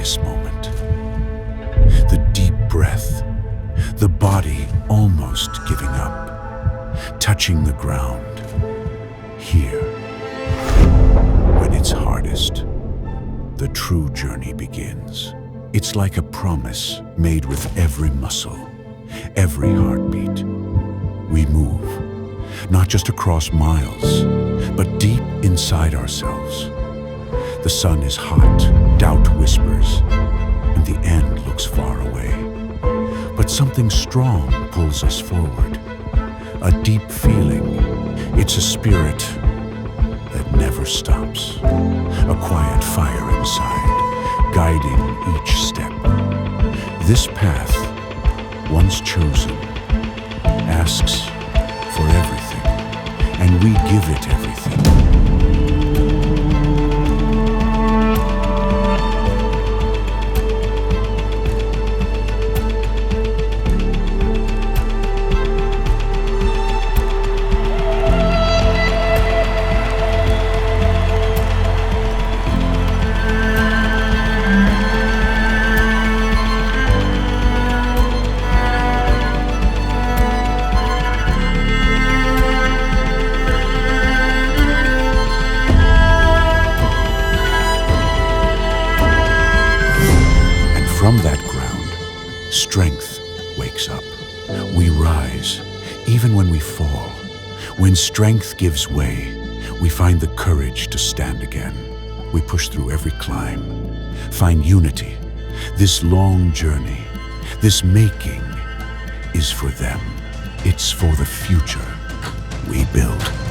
this moment. The deep breath, the body almost giving up, touching the ground. Here, when it's hardest, the true journey begins. It's like a promise made with every muscle, every heartbeat. We move, not just across miles, but deep inside ourselves. The sun is hot, doubt whispers, and the end looks far away. But something strong pulls us forward, a deep feeling. It's a spirit that never stops, a quiet fire inside, guiding each step. This path, once chosen, asks for everything, and we give it everything. From that ground, strength wakes up. We rise, even when we fall. When strength gives way, we find the courage to stand again. We push through every climb, find unity. This long journey, this making, is for them. It's for the future we build.